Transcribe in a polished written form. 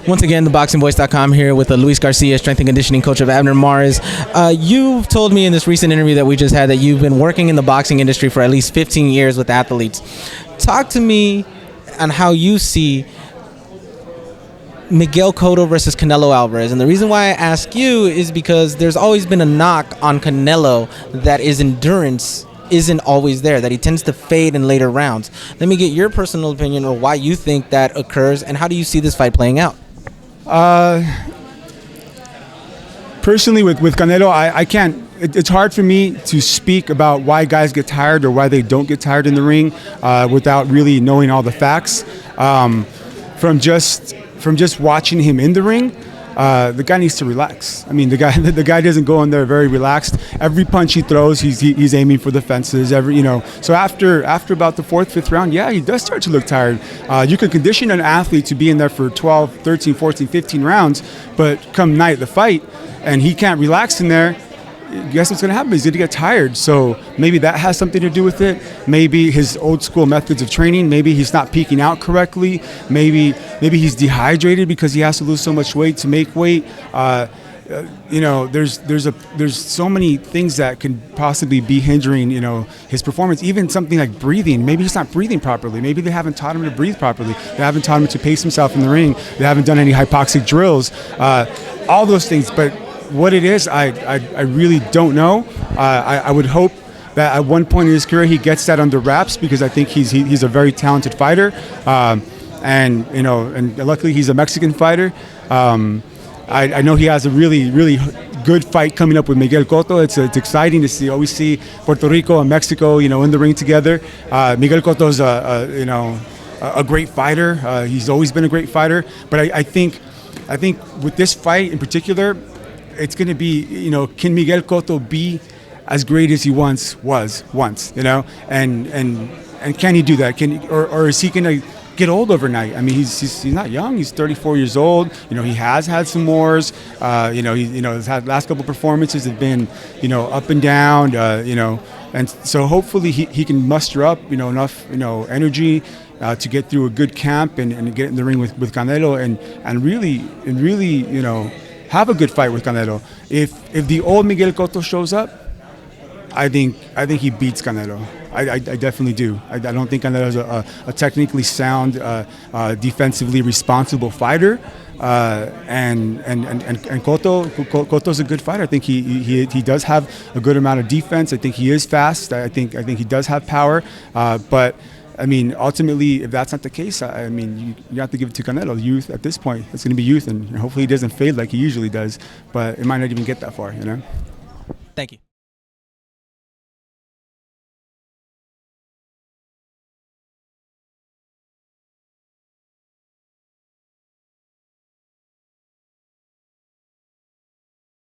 Once again, ThaBoxingvoice.com here with Luis Garcia, strength and conditioning coach of Abner Mares. You've told me in this recent interview that we just had that you've been working in the boxing industry for at least 15 years with athletes. Talk to me on how you see Miguel Cotto versus Canelo Alvarez. And the reason why I ask you is because there's always been a knock on Canelo that his endurance isn't always there, that he tends to fade in later rounds. Let me get your personal opinion on why you think that occurs, and how do you see this fight playing out? Personally, with Canelo, I can't. It's hard for me to speak about why guys get tired or why they don't get tired in the ring without really knowing all the facts. From just watching him in the ring, the guy needs to relax. I mean, the guy doesn't go in there very relaxed. Every punch he throws, he's aiming for the fences. So after about the fourth, fifth round, yeah, he does start to look tired. You can condition an athlete to be in there for 12, 13, 14, 15 rounds, but come night of the fight, and he can't relax in there. Guess what's going to happen? He's going to get tired. So maybe that has something to do with it. Maybe his old school methods of training. Maybe he's not peaking out correctly. Maybe he's dehydrated because he has to lose so much weight to make weight. There's so many things that can possibly be hindering his performance. Even something like breathing. Maybe he's not breathing properly. Maybe they haven't taught him to breathe properly. They haven't taught him to pace himself in the ring. They haven't done any hypoxic drills. All those things, but what it is, I really don't know. I would hope that at one point in his career he gets that under wraps, because I think he's a very talented fighter, and luckily he's a Mexican fighter. I know he has a really good fight coming up with Miguel Cotto. It's exciting to see. Always see Puerto Rico and Mexico, in the ring together. Miguel Cotto's a great fighter. He's always been a great fighter, but I think with this fight in particular, it's going to be, can Miguel Cotto be as great as he once was, and can he do that? Or is he going to get old overnight? I mean, he's not young. He's 34 years old. He has had some wars. His last couple performances have been, up and down. And so hopefully he can muster up, enough, energy to get through a good camp and get in the ring with Canelo and really have a good fight with Canelo. If the old Miguel Cotto shows up, I think he beats Canelo. I definitely do. I don't think Canelo's a technically sound, defensively responsible fighter. And Cotto's a good fighter. I think he does have a good amount of defense. I think he is fast. I think he does have power. But I mean, ultimately, if that's not the case, I mean, you have to give it to Canelo. Youth at this point, it's going to be youth, and hopefully he doesn't fade like he usually does. But it might not even get that far, Thank you.